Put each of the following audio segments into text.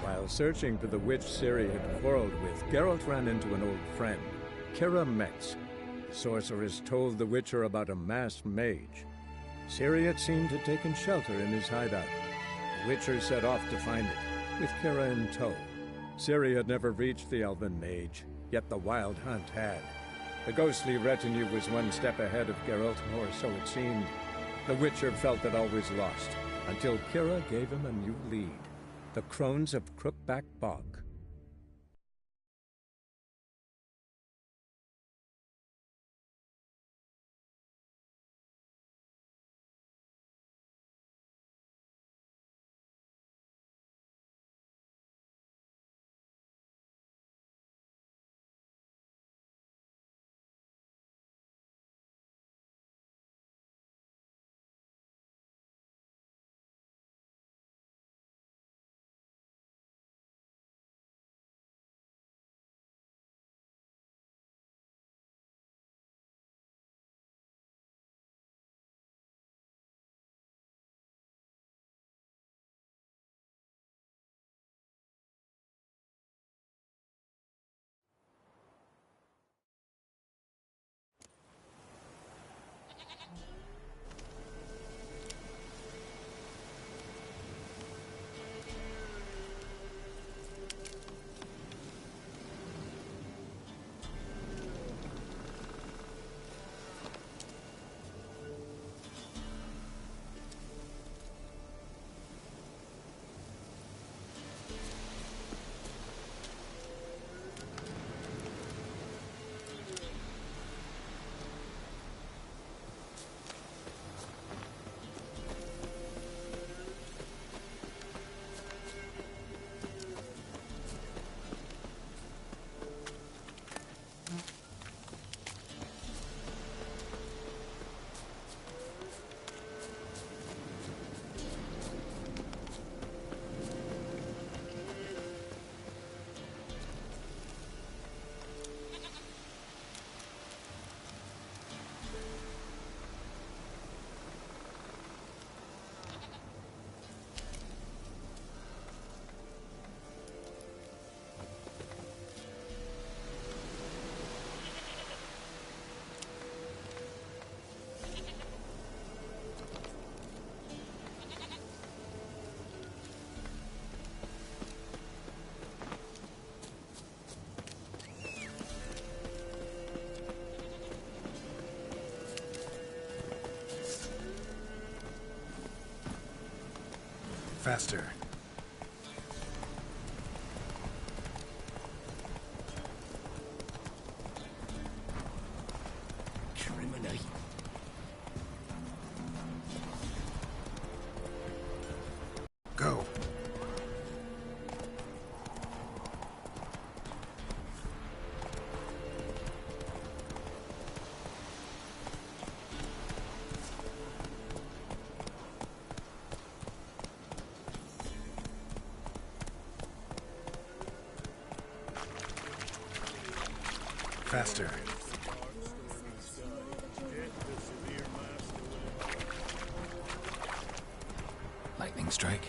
While searching for the witch Ciri had quarreled with, Geralt ran into an old friend, Keira Metz. The sorceress told the Witcher about a masked mage. Ciri had seemed to have taken shelter in his hideout. The Witcher set off to find it, with Keira in tow. Ciri had never reached the elven mage, yet the wild hunt had. The ghostly retinue was one step ahead of Geralt, or so it seemed. The Witcher felt that all was lost, until Keira gave him a new lead. The Crones of Crookback Bog. Faster. Criminate. Go. Faster. Lightning strike.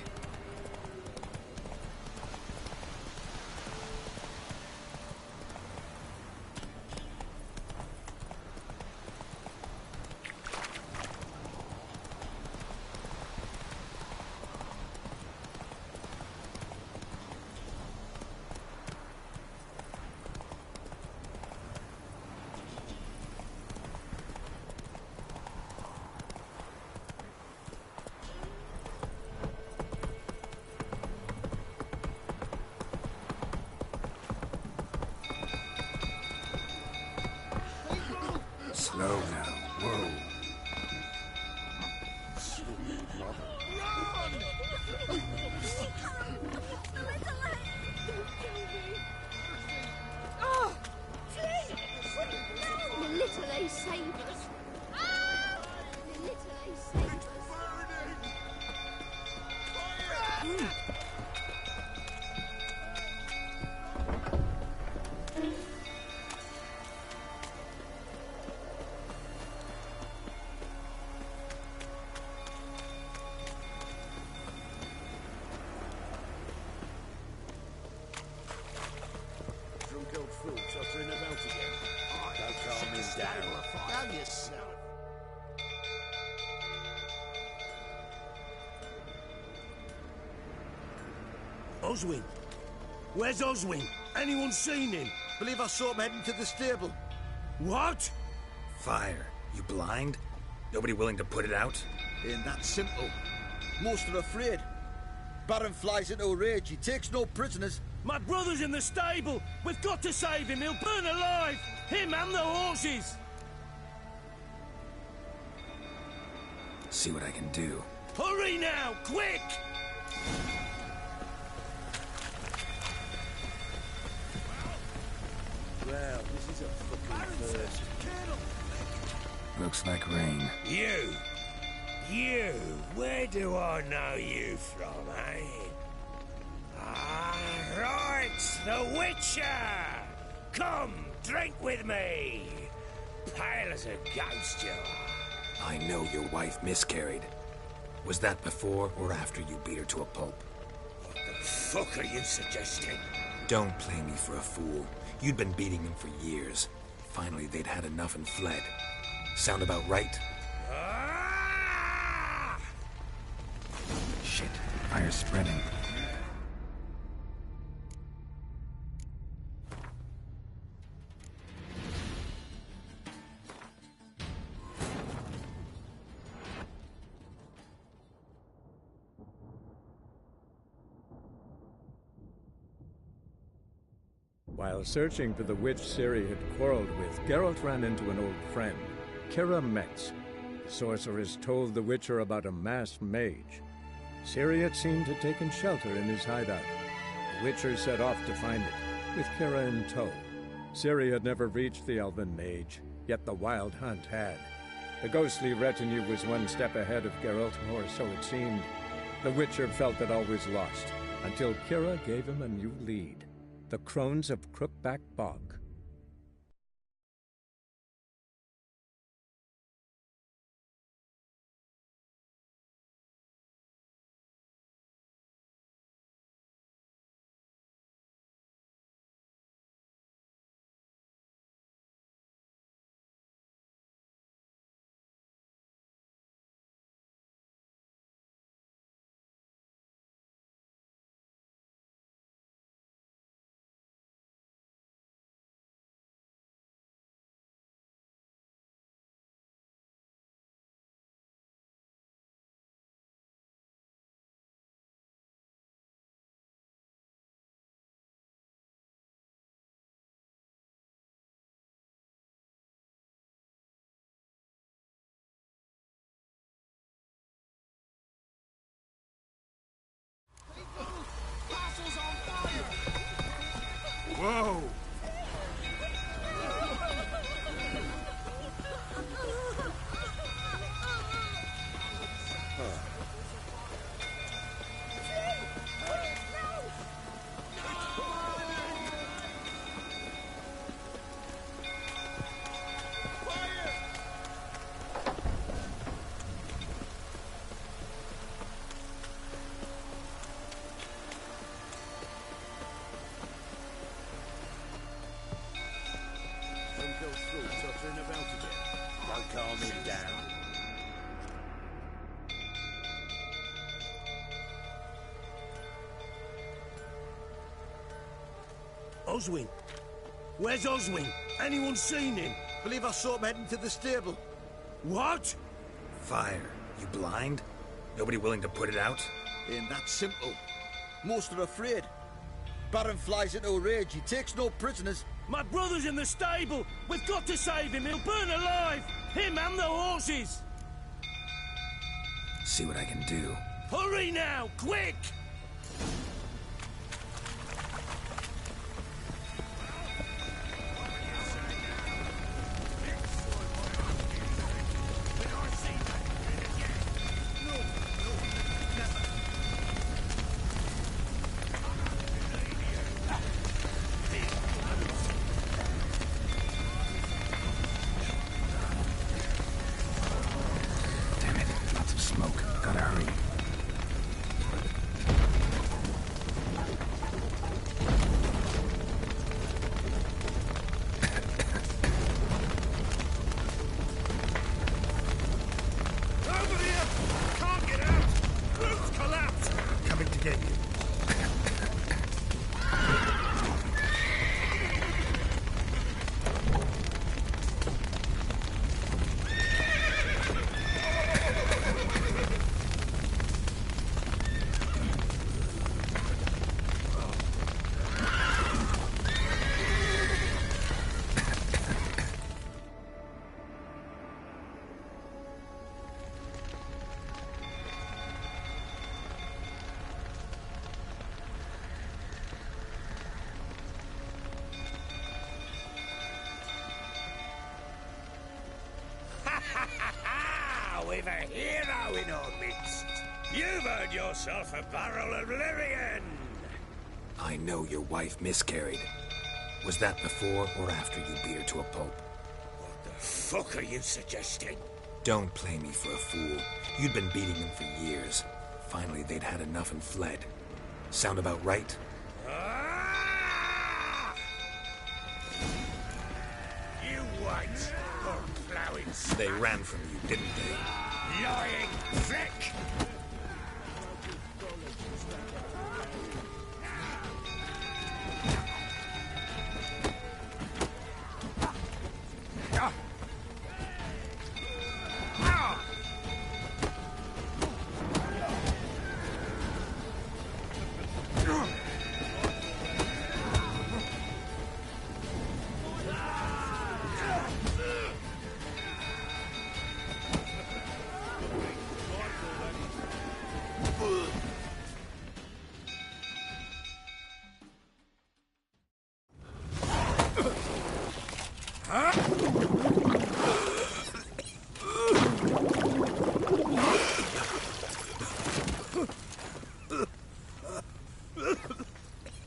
Slow now. Whoa. Oh, please! The little ace saved us. The little ace saved us. Oswin? Where's Oswin? Anyone seen him? Believe I saw him heading to the stable. What? Fire. You blind? Nobody willing to put it out? Ain't that simple. Most are afraid. Baron flies into a rage. He takes no prisoners. My brother's in the stable. We've got to save him. He'll burn alive. Him and the horses. See what I can do. Hurry now, quick! Well, this is a fucking first. Looks like rain. You, where do I know you from, eh? Ah, right, the Witcher! Come, drink with me! Pale as a ghost you are. I know your wife miscarried. Was that before or after you beat her to a pulp? What the fuck are you suggesting? Don't play me for a fool. You'd been beating them for years. Finally, they'd had enough and fled. Sound about right? Ah! Shit, fire's spreading. While searching for the witch Ciri had quarreled with, Geralt ran into an old friend, Kira Metz. The sorceress told the Witcher about a masked mage. Ciri had seemed to have taken shelter in his hideout. The Witcher set off to find it, with Kira in tow. Ciri had never reached the elven mage, yet the wild hunt had. The ghostly retinue was one step ahead of Geralt, or so it seemed. The Witcher felt that all was lost, until Kira gave him a new lead. The Crones of Crookback Bog. Whoa! Calm him down. Oswin? Where's Oswin? Anyone seen him? Believe I saw him heading to the stable. What? Fire. You blind? Nobody willing to put it out? Ain't that simple. Most are afraid. Baron flies into a rage. He takes no prisoners. My brother's in the stable. We've got to save him. He'll burn alive. Him and the horses. See what I can do. Hurry now, quick! Damn it, lots of smoke. Gotta hurry. We've a hero in our midst. You've earned yourself a barrel of Lyrian. I know your wife miscarried. Was that before or after you beat her to a pulp? What the fuck are you suggesting? Don't play me for a fool. You'd been beating them for years. Finally, they'd had enough and fled. Sound about right? Ah! You white or plowing They ran from you, didn't they? lying prick!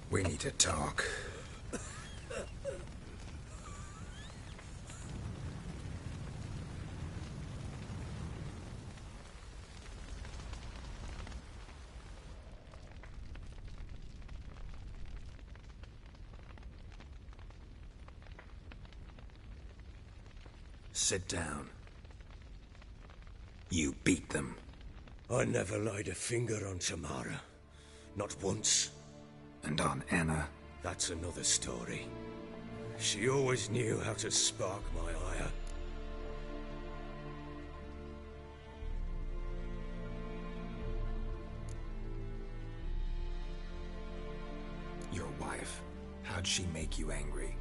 We need to talk. Sit down. You beat them. I never laid a finger on Tamara. Not once. And on Anna. That's another story. She always knew how to spark my ire. Your wife. How'd she make you angry?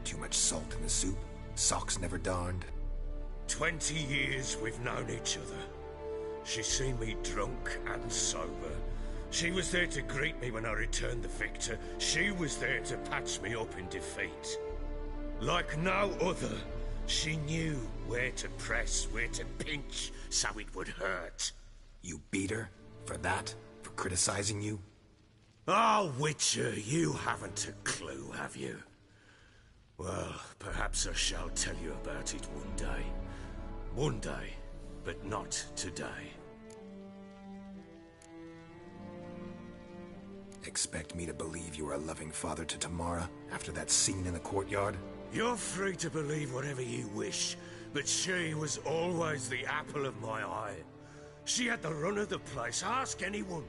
Too much salt in the soup? Socks never darned? 20 years we've known each other. She's seen me drunk and sober. She was there to greet me when I returned the victor. She was there to patch me up in defeat. Like no other, she knew where to press, where to pinch, so it would hurt. You beat her? For that? For criticizing you? Oh, Witcher, you haven't a clue, have you? Well, perhaps I shall tell you about it one day. One day, but not today. Expect me to believe you were a loving father to Tamara after that scene in the courtyard? You're free to believe whatever you wish, but she was always the apple of my eye. She had the run of the place, ask anyone.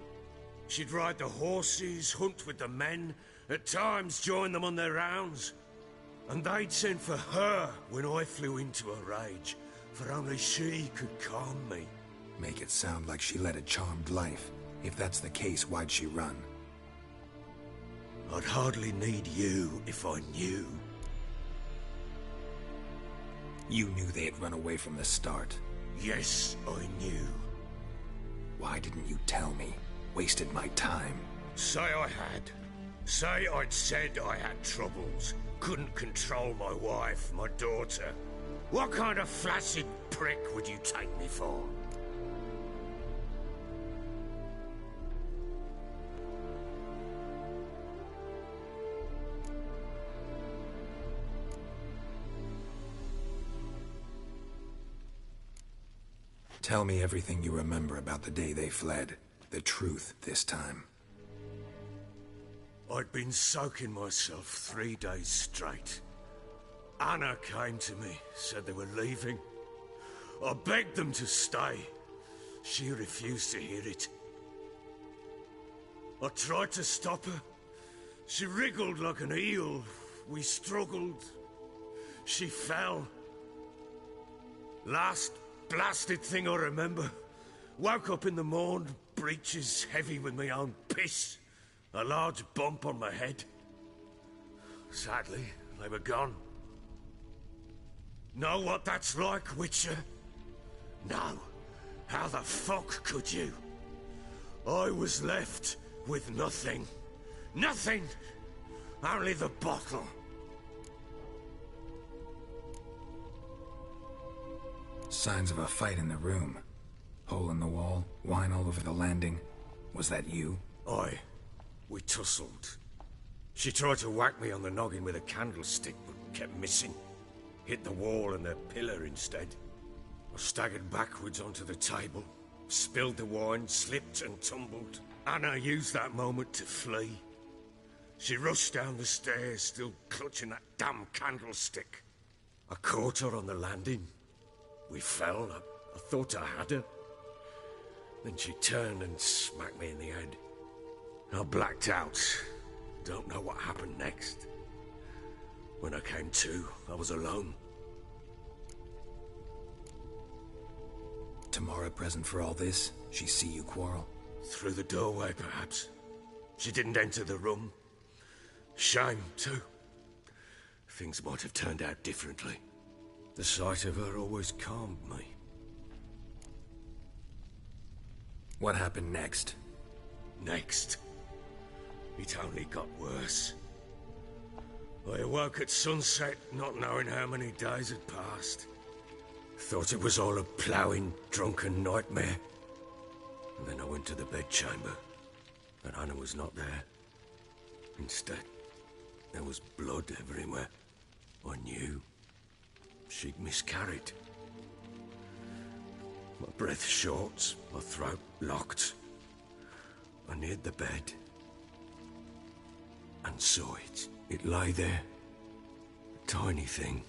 She'd ride the horses, hunt with the men, at times join them on their rounds. And they'd send for her when I flew into a rage, for only she could calm me. Make it sound like she led a charmed life. If that's the case, why'd she run? I'd hardly need you if I knew. You knew they had run away from the start. Yes, I knew. Why didn't you tell me? Wasted my time. Say I had. Say I'd said I had troubles. Couldn't control my wife, my daughter. What kind of flaccid prick would you take me for? Tell me everything you remember about the day they fled. The truth this time. I'd been soaking myself 3 days straight. Anna came to me, said they were leaving. I begged them to stay. She refused to hear it. I tried to stop her. She wriggled like an eel. We struggled. She fell. Last blasted thing I remember. Woke up in the morn, breeches heavy with my own piss. A large bump on my head. Sadly, they were gone. Know what that's like, Witcher? No. How the fuck could you? I was left with nothing. Nothing! Only the bottle. Signs of a fight in the room. Hole in the wall, wine all over the landing. Was that you? Aye. We tussled. She tried to whack me on the noggin with a candlestick, but kept missing. Hit the wall and the pillar instead. I staggered backwards onto the table, spilled the wine, slipped and tumbled. Anna used that moment to flee. She rushed down the stairs, still clutching that damn candlestick. I caught her on the landing. We fell. I thought I had her. Then she turned and smacked me in the head. I blacked out. Don't know what happened next. When I came to, I was alone. Tamara present for all this? She see you quarrel? Through the doorway, perhaps. She didn't enter the room. Shame, too. Things might have turned out differently. The sight of her always calmed me. What happened next? Next? It only got worse. I awoke at sunset, not knowing how many days had passed. Thought it was all a ploughing, drunken nightmare. And then I went to the bedchamber, and Anna was not there. Instead, there was blood everywhere. I knew she'd miscarried. My breath short, my throat locked. I neared the bed and saw it. It lay there, a tiny thing,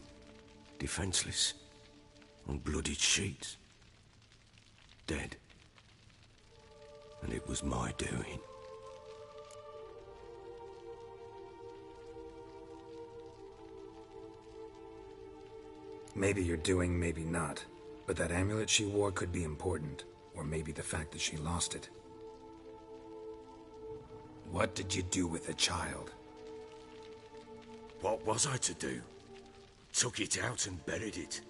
defenseless, on bloodied sheets, dead. And it was my doing. Maybe you're doing, maybe not. But that amulet she wore could be important. Or maybe the fact that she lost it. What did you do with the child? What was I to do? Took it out and buried it.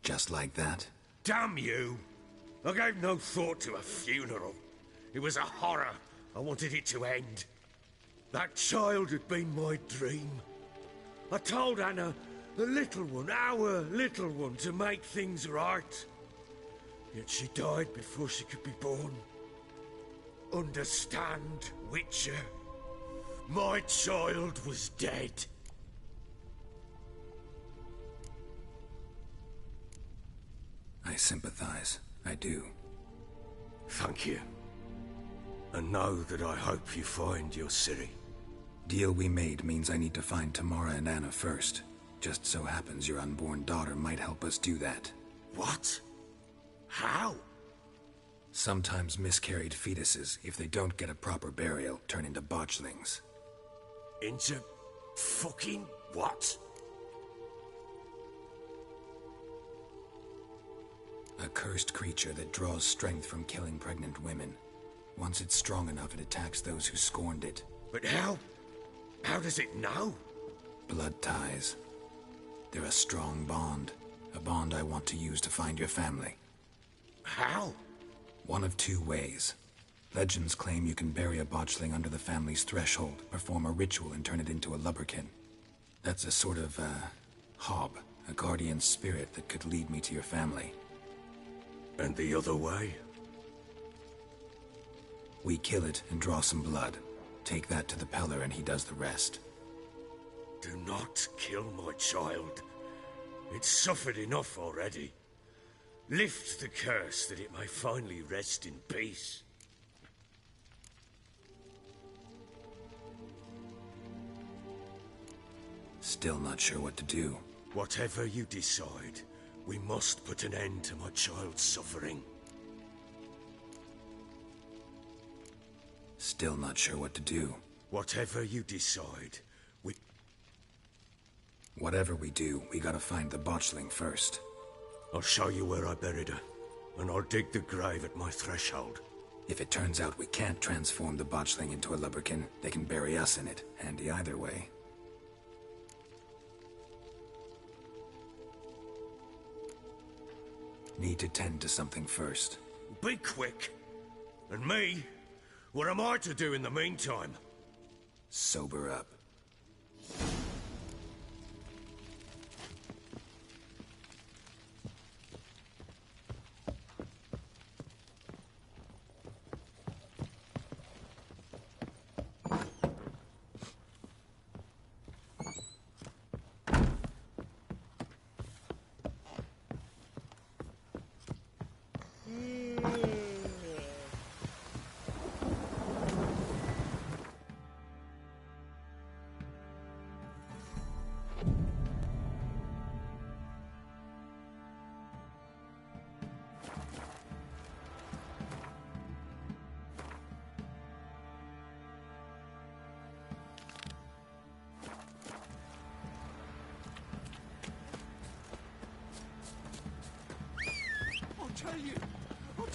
Just like that? Damn you! I gave no thought to a funeral. It was a horror. I wanted it to end. That child had been my dream. I told Anna, the little one, our little one, to make things right. Yet she died before she could be born. Understand, Witcher? My child was dead. I sympathize. I do. Thank you. And know that I hope you find your Ciri. Deal we made means I need to find Tamara and Anna first. Just so happens your unborn daughter might help us do that. What? How? Sometimes miscarried fetuses, if they don't get a proper burial, turn into botchlings. Into fucking what? A cursed creature that draws strength from killing pregnant women. Once it's strong enough, it attacks those who scorned it. But how? How does it know? Blood ties. They're a strong bond. A bond I want to use to find your family. How? One of two ways. Legends claim you can bury a botchling under the family's threshold, perform a ritual and turn it into a lubberkin. That's a sort of, hob, a guardian spirit that could lead me to your family. And the other way? We kill it and draw some blood. Take that to the Peller and he does the rest. Do not kill my child. It's suffered enough already. Lift the curse that it may finally rest in peace. Still not sure what to do. Whatever you decide, we must put an end to my child's suffering. Still not sure what to do. Whatever you decide, we... Whatever we do, we gotta find the botchling first. I'll show you where I buried her, and I'll dig the grave at my threshold. If it turns out we can't transform the botchling into a lubberkin, they can bury us in it. Handy either way. Need to tend to something first. Be quick. And me? What am I to do in the meantime? Sober up.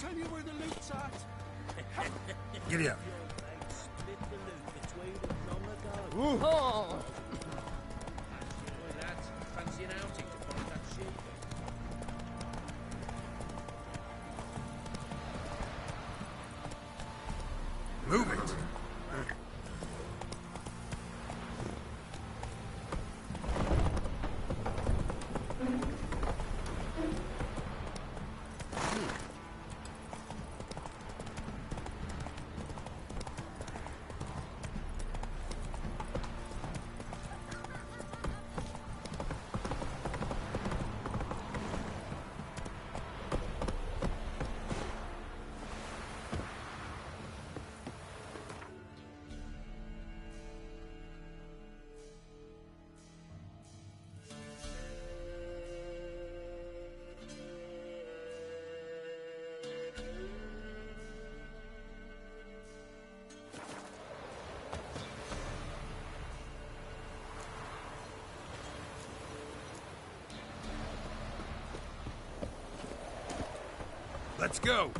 tell you where the loot's at. Giddy up. Split the loot between them long ago. Oh! Boy, lads, fancy an outing to find that sheep? Move it. Let's go.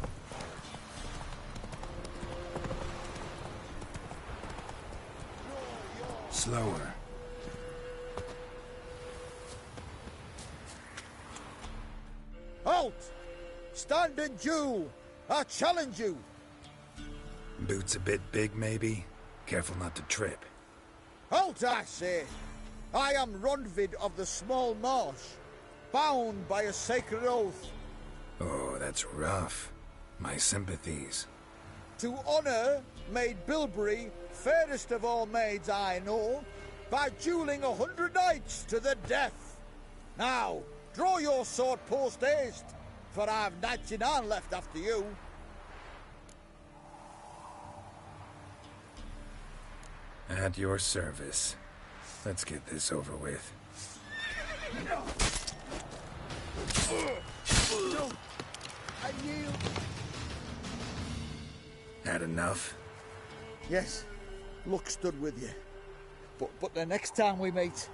Slower. Halt! Stand and Jew! I challenge you! Boots a bit big, maybe? Careful not to trip. Halt, I say! I am Ronvid of the Small Marsh, bound by a sacred oath. Oh, that's rough. My sympathies. To honour Maid Bilberry, fairest of all maids I know, by duelling 100 knights to the death. Now, draw your sword post haste, for I've 99 left after you. At your service. Let's get this over with. No, I yield. Had enough? Yes, luck stood with you. But the next time we meet...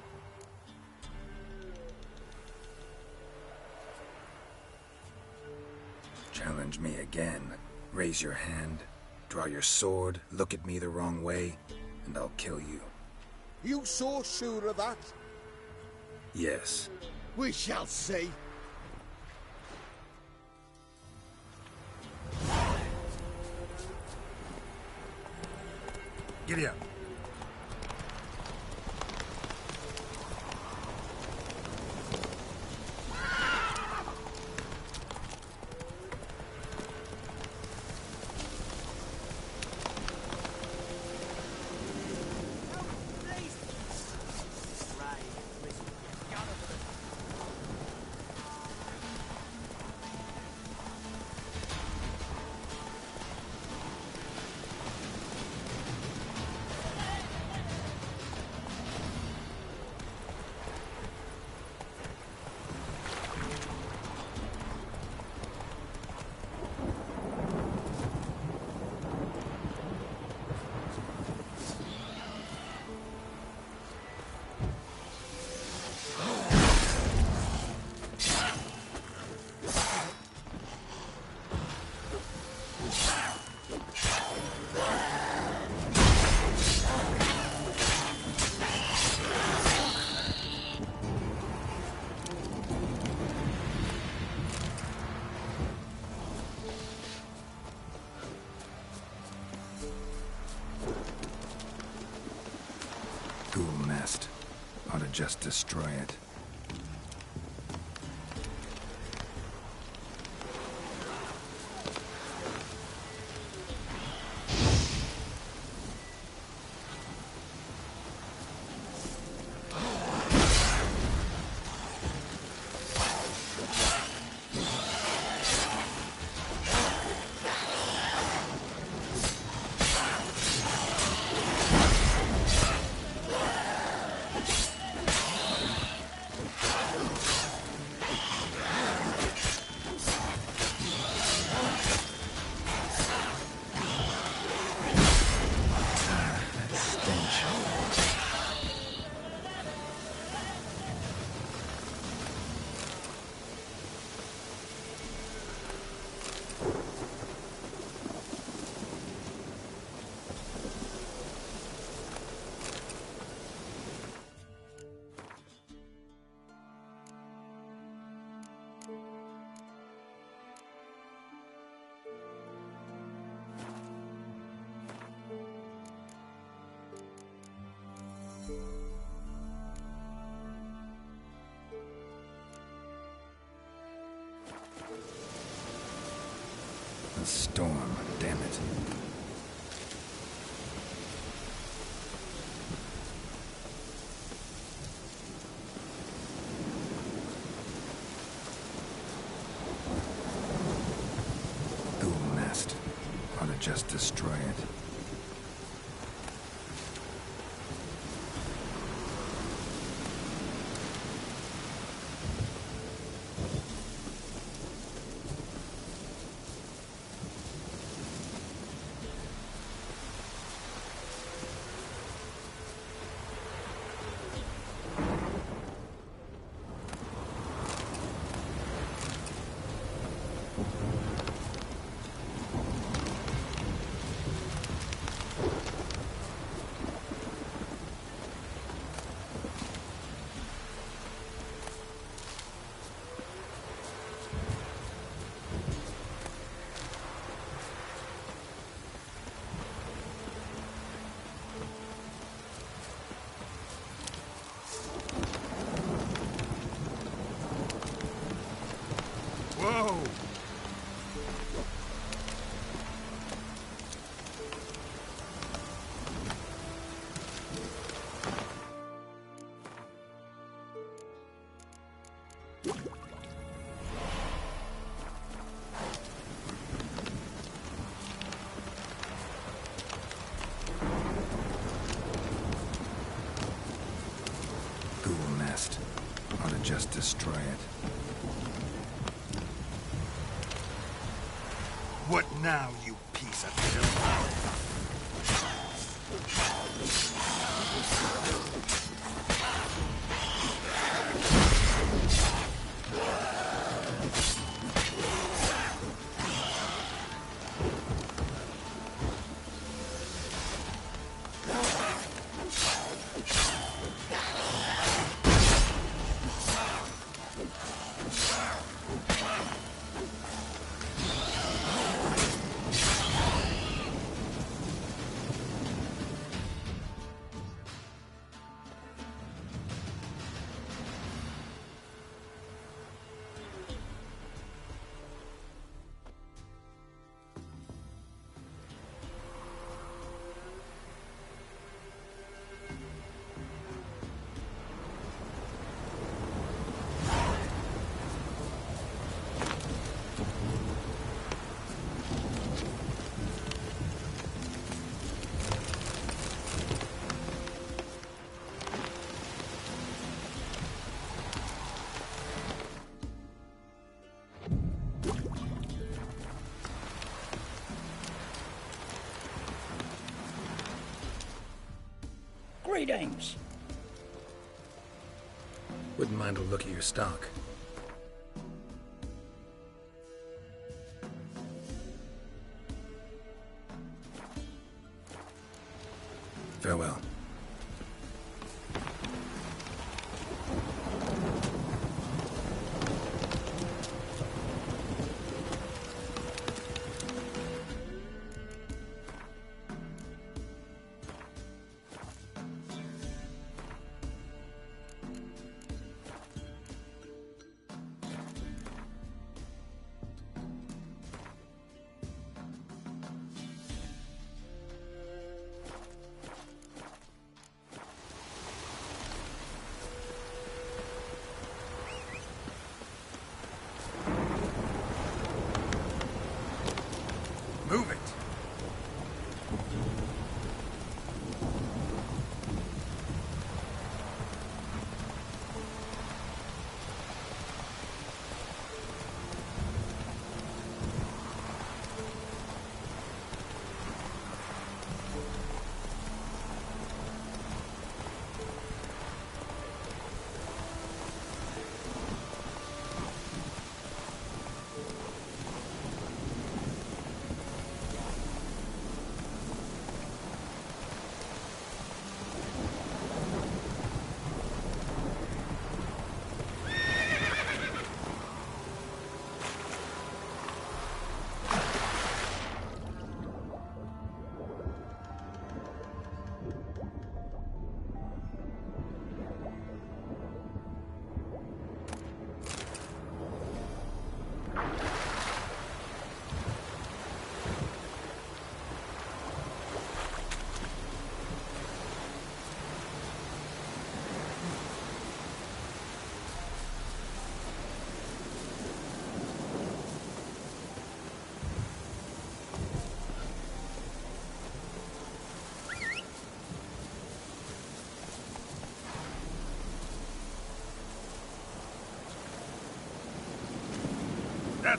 Challenge me again. Raise your hand, draw your sword, look at me the wrong way, and I'll kill you. You so sure of that? Yes. We shall see. Giddy up. Ghoul nest. Ought to just destroy it. A storm, damn it. Ghoul nest. Ought to just destroy it. Whoa! Ghoul nest. Ought to just destroy it. What now, you piece of filth? Greetings. Wouldn't mind a look at your stock. Farewell.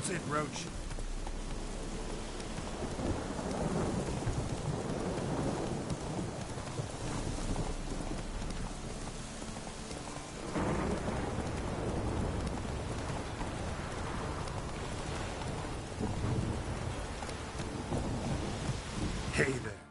That's it, Roach. Hey there.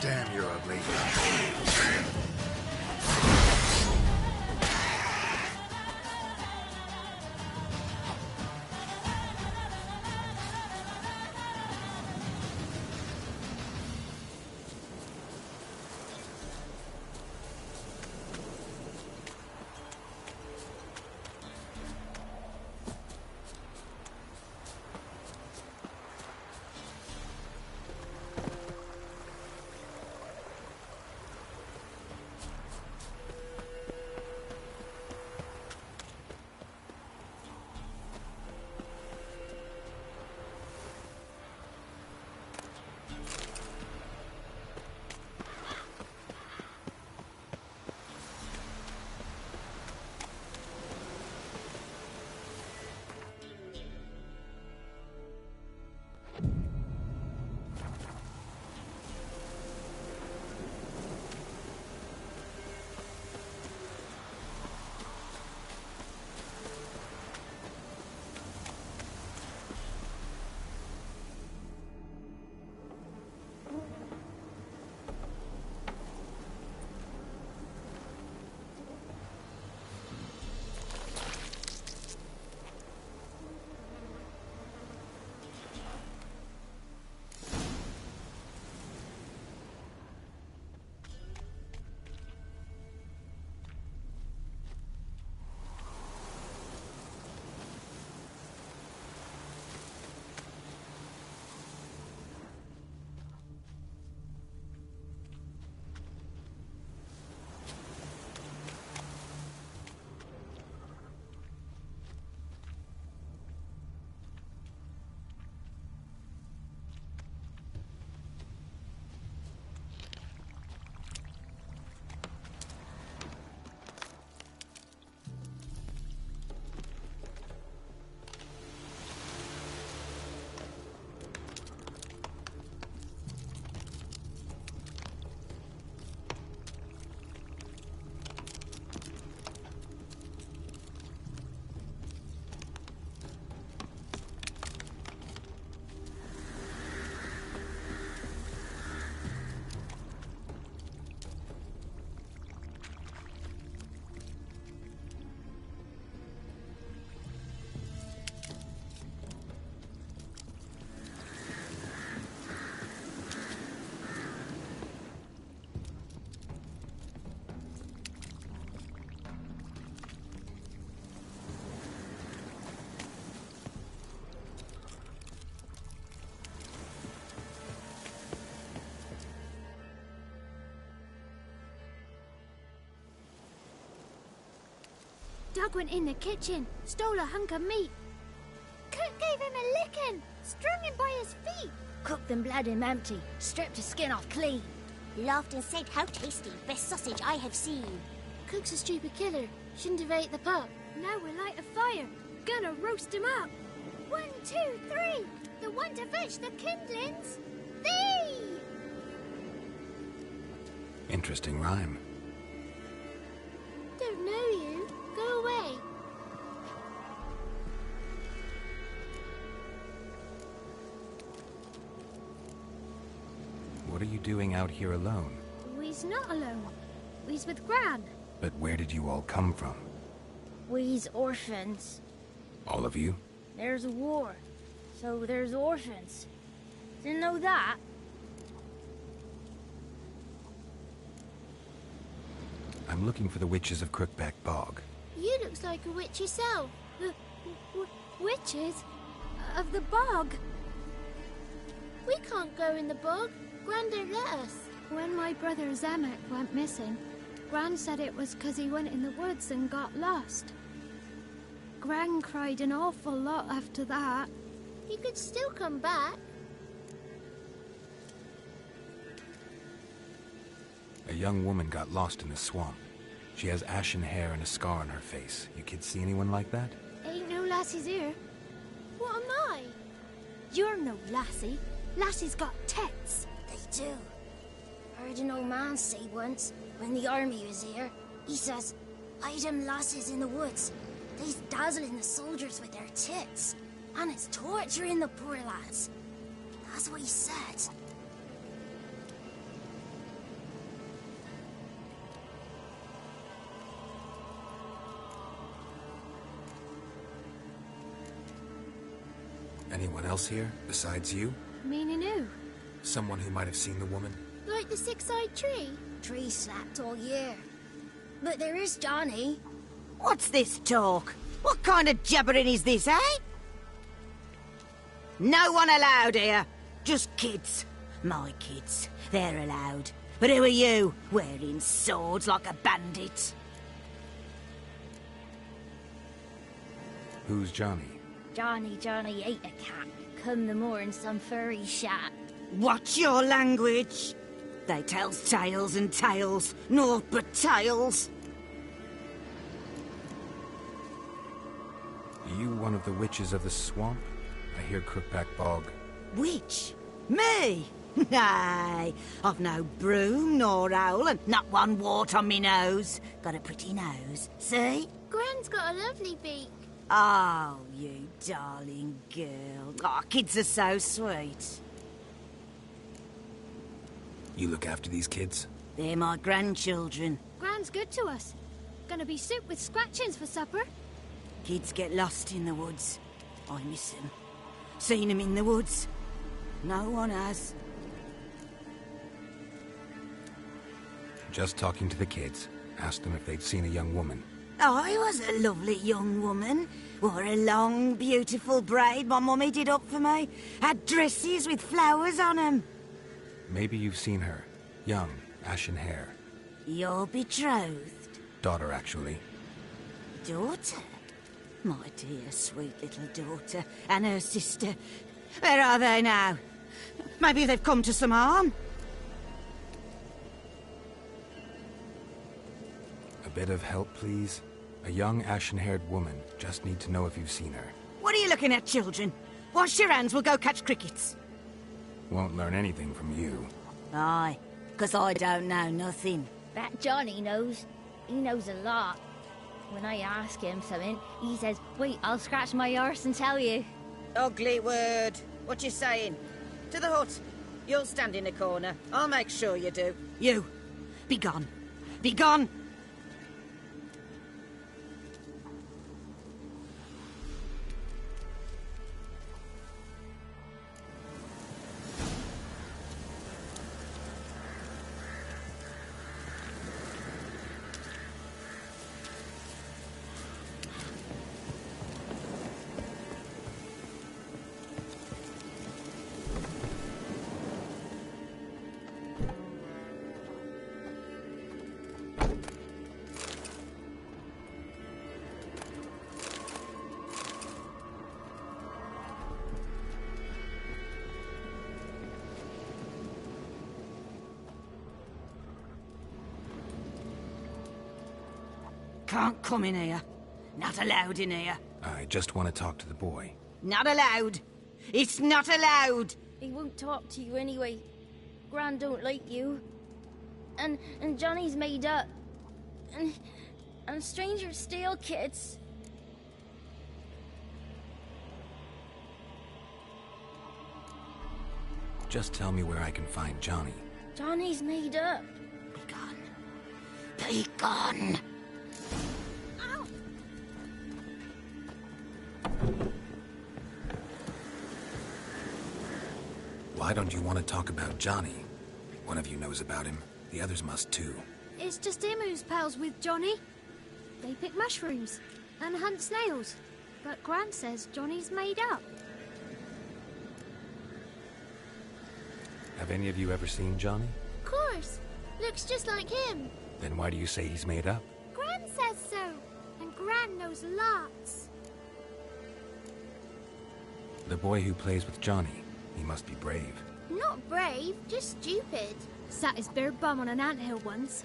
Damn, you're ugly. Dog went in the kitchen, stole a hunk of meat. Cook gave him a licking, strung him by his feet. Cooked and bled him empty, stripped his skin off clean. Laughed and said, how tasty, best sausage I have seen. Cook's a stupid killer, shouldn't have ate the pup. Now we'll light a fire, gonna roast him up. 1, 2, 3, the one to fetch the kindlings. Thee! Interesting rhyme. Don't know you. Go away. What are you doing out here alone? We's not alone. We's with Gran. But where did you all come from? We's orphans. All of you? There's a war, so there's orphans. Didn't know that? I'm looking for the witches of Crookback Bog. You looks like a witch yourself. The witches of the bog. We can't go in the bog. Gran don't let us. When my brother Zamek went missing, Gran said it was 'cause he went in the woods and got lost. Gran cried an awful lot after that. He could still come back. A young woman got lost in the swamp. She has ashen hair and a scar on her face. You kids see anyone like that? Ain't no lassies here. What am I? You're no lassie. Lassie's got tits. They do. Heard an old man say once, when the army was here, he says, "I them lasses in the woods. They's dazzling the soldiers with their tits, and it's torturing the poor lads." That's what he said. Anyone else here, besides you? Meaning who? Someone who might have seen the woman? Like the six-eyed tree? Tree slapped all year. But there is Johnny. What's this talk? What kind of jabbering is this, eh? No one allowed here. Just kids. My kids. They're allowed. But who are you, wearing swords like a bandit? Who's Johnny? Johnny ate a cat. Come the moor in some furry shat. Watch your language. They tells tales and tales, naught but tales. Are you one of the witches of the swamp? I hear Crookback Bog. Witch? Me? Nay, I've no broom nor owl and not one wart on me nose. Got a pretty nose, see? Gran's got a lovely beak. Oh, you darling girl. Oh, kids are so sweet. You look after these kids? They're my grandchildren. Gran's good to us. Gonna be soup with scratchings for supper. Kids get lost in the woods. I miss them. Seen them in the woods. No one has. Just talking to the kids. Asked them if they'd seen a young woman. I was a lovely young woman. Wore a long, beautiful braid my mummy did up for me. Had dresses with flowers on them. Maybe you've seen her. Young, ashen hair. Your betrothed? Daughter, actually. Daughter? My dear, sweet little daughter. And her sister. Where are they now? Maybe they've come to some harm? A bit of help, please? A young, ashen-haired woman. Just need to know if you've seen her. What are you looking at, children? Wash your hands, we'll go catch crickets. Won't learn anything from you. Aye, 'cause I don't know nothing. That Johnny knows. He knows a lot. When I ask him something, he says, "Wait, I'll scratch my arse and tell you." Ugly word. What you saying? To the hut. You'll stand in a corner. I'll make sure you do. You, be gone. Be gone! can't come in here. Not allowed in here. I just want to talk to the boy. Not allowed. It's not allowed. He won't talk to you anyway. Gran don't like you. And Johnny's made up. And strangers steal kids. Just tell me where I can find Johnny. Johnny's made up. Be gone. Be gone. Ow! Why don't you want to talk about Johnny? One of you knows about him. The others must too. It's just him who's pals with Johnny. They pick mushrooms and hunt snails. But Gran says Johnny's made up. Have any of you ever seen Johnny? Of course. Looks just like him. Then why do you say he's made up? Gran says so. And Gran knows lots. The boy who plays with Johnny, he must be brave. Not brave, just stupid. Sat his bare bum on an anthill once.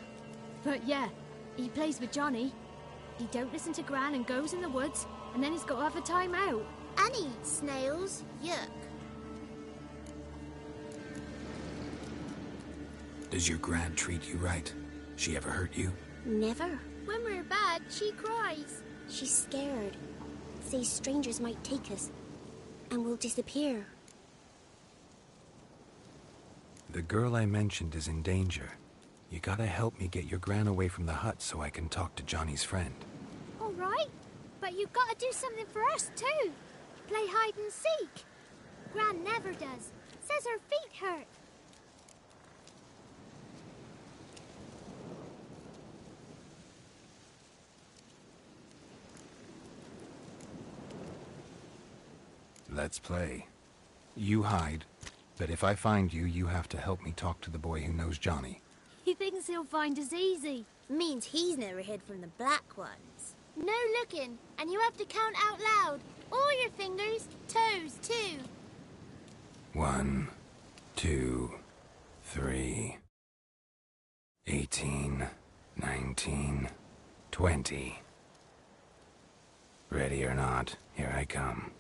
But yeah, he plays with Johnny. He don't listen to Gran and goes in the woods, and then he's got to have a time out. And he eats snails. Yuck. Does your Gran treat you right? She ever hurt you? Never. When we're bad, she cries. She's scared. Says strangers might take us. And we'll disappear. The girl I mentioned is in danger. You gotta help me get your Gran away from the hut so I can talk to Johnny's friend. All right, but you've got to do something for us too. Play hide and seek. Gran never does. Says her feet hurt. Let's play. You hide, but if I find you, you have to help me talk to the boy who knows Johnny. He thinks he'll find us easy. Means he's never hid from the black ones. No looking, and you have to count out loud. All your fingers, toes too. 1, 2, 3, 18, 19, 20. Ready or not, here I come.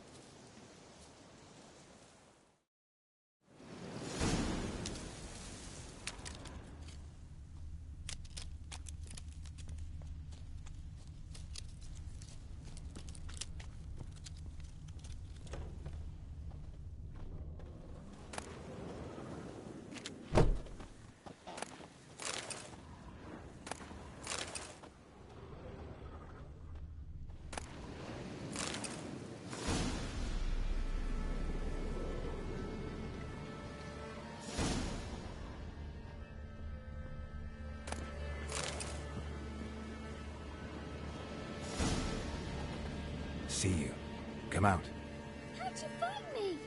See you. Come out. How'd you find me?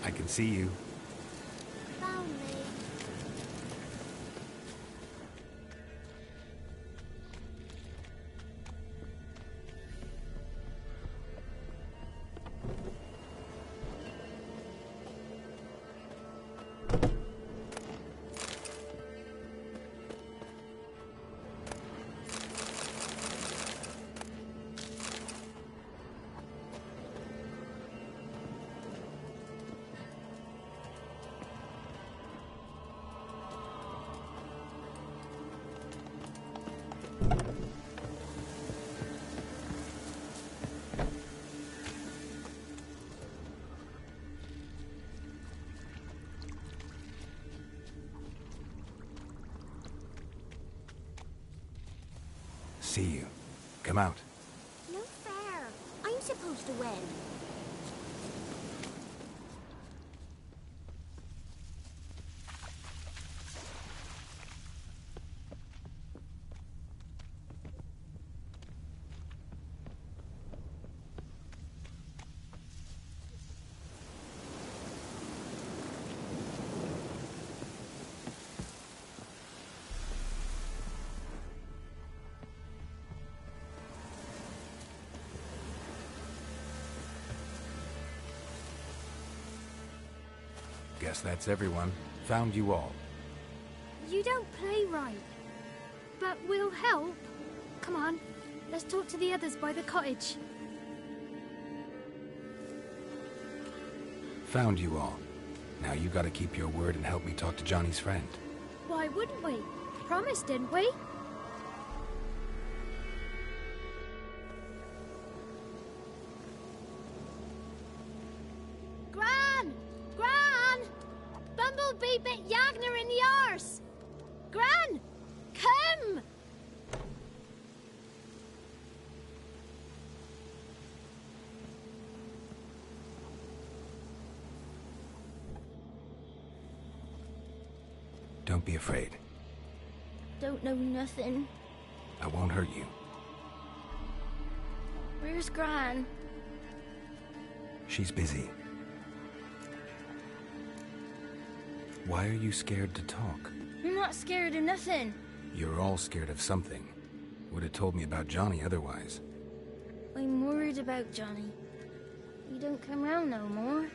I can see you. Found me. see you. Come out. No fair. I'm supposed to win. Guess that's everyone. Found you all. You don't play right. But we'll help. Come on, let's talk to the others by the cottage. Found you all. Now you gotta keep your word and help me talk to Johnny's friend. Why wouldn't we? Promised, didn't we? Gran! Gran! Bumblebee bit Yagner in the arse! Gran! Come! Don't be afraid. Don't know nothing. I won't hurt you. Where's Gran? She's busy. Why are you scared to talk? I'm not scared of nothing. You're all scared of something. Would have told me about Johnny otherwise. I'm worried about Johnny. He don't come round no more.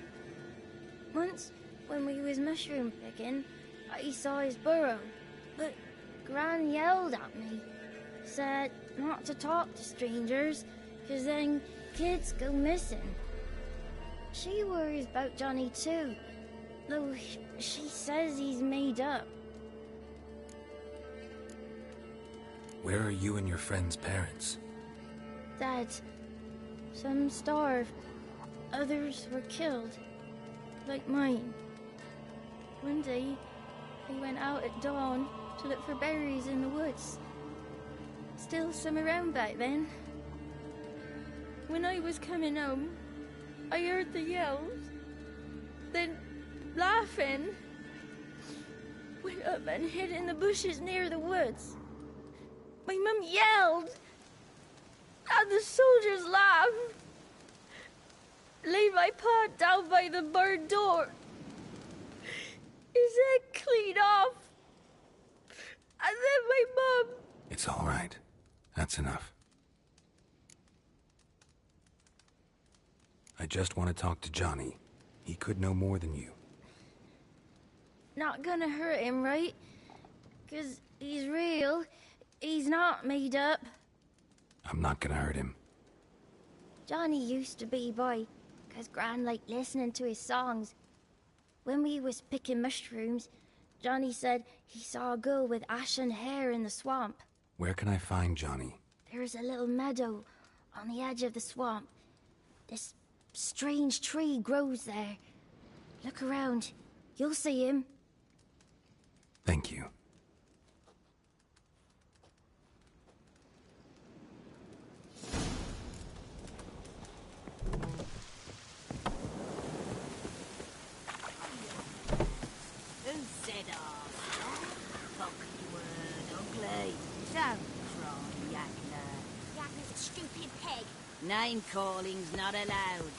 Once, when we was mushroom picking, I saw his burrow, but Gran yelled at me. Said not to talk to strangers, 'cause then kids go missing. She worries about Johnny too, though she says he's made up. Where are you and your friend's parents? Dad, some starved, others were killed, like mine. One day, we went out at dawn to look for berries in the woods. Still some around back then. When I was coming home, I heard the yells. Then, laughing, went up and hid in the bushes near the woods. My mum yelled, and the soldiers laughed. Laid my pa down by the barn door. His head clean off. And then my mum... It's all right. That's enough. I just want to talk to Johnny. He could know more than you. Not gonna hurt him, right? 'Cause he's real. He's not made up. I'm not gonna hurt him. Johnny used to be boy, 'cause Gran liked listening to his songs. When we was picking mushrooms, Johnny said he saw a girl with ashen hair in the swamp. Where can I find Johnny? There's a little meadow on the edge of the swamp. This strange tree grows there. Look around. You'll see him. Thank you. Stupid pig. Name calling's not allowed.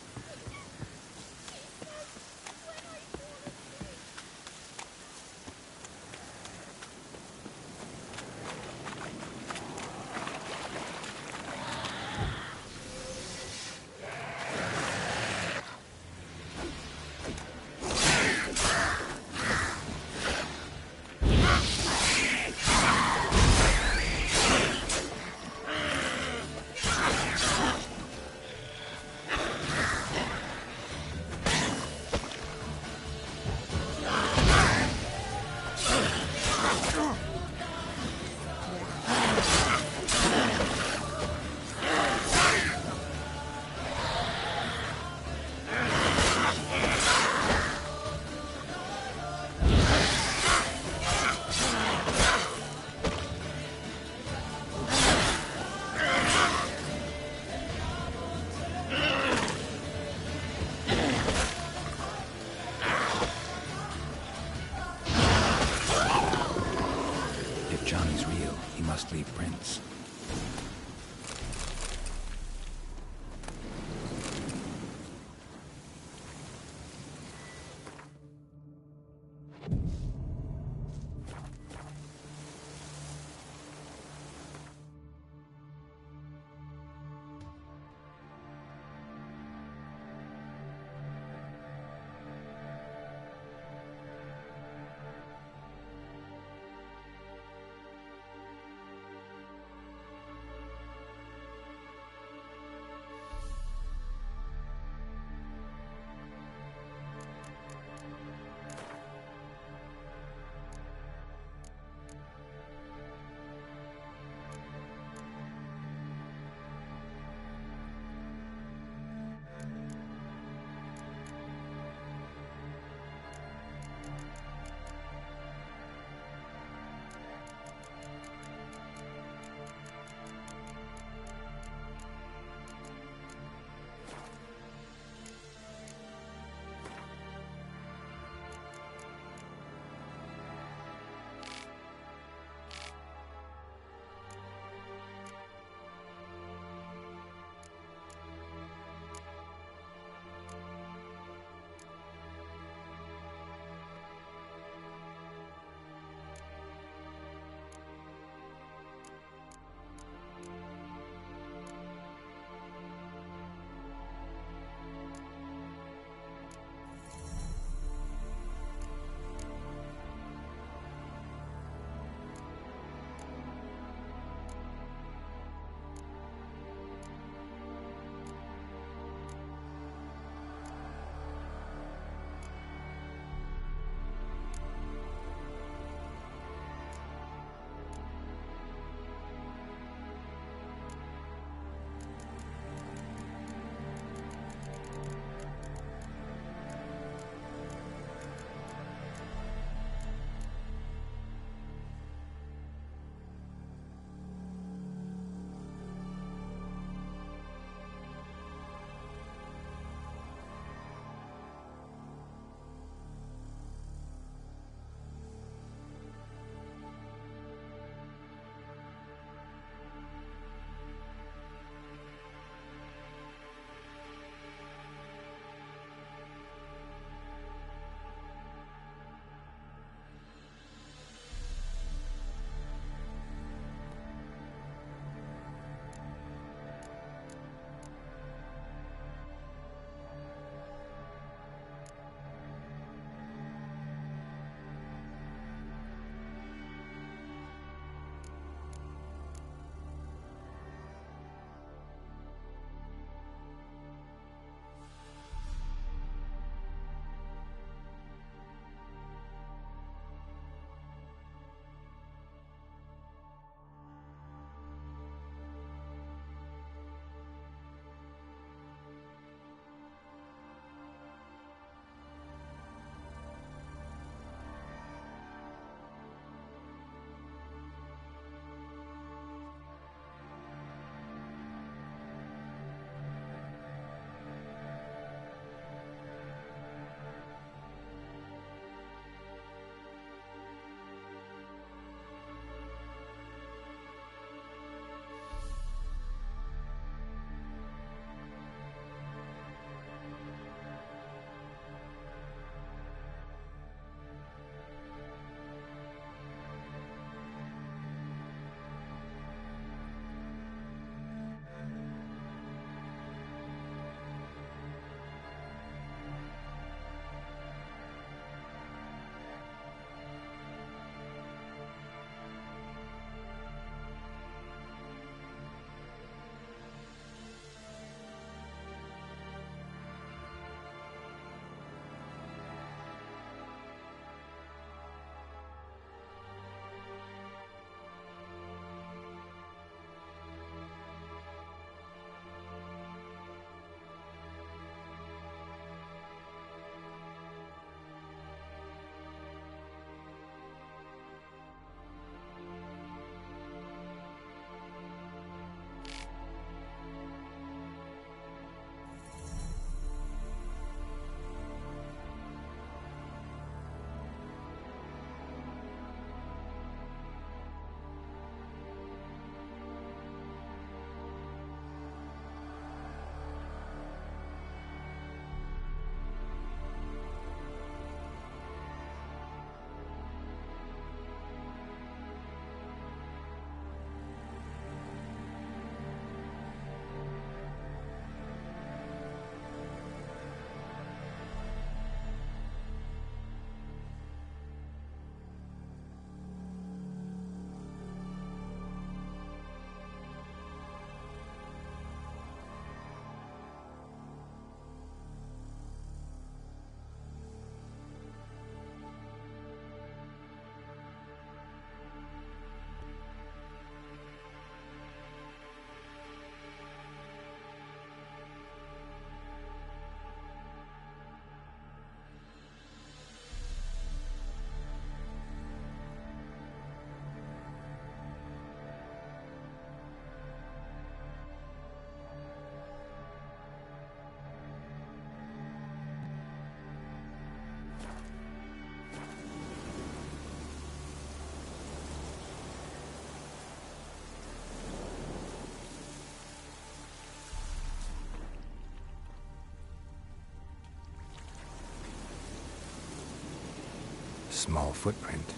small footprint.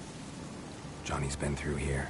Johnny's been through here.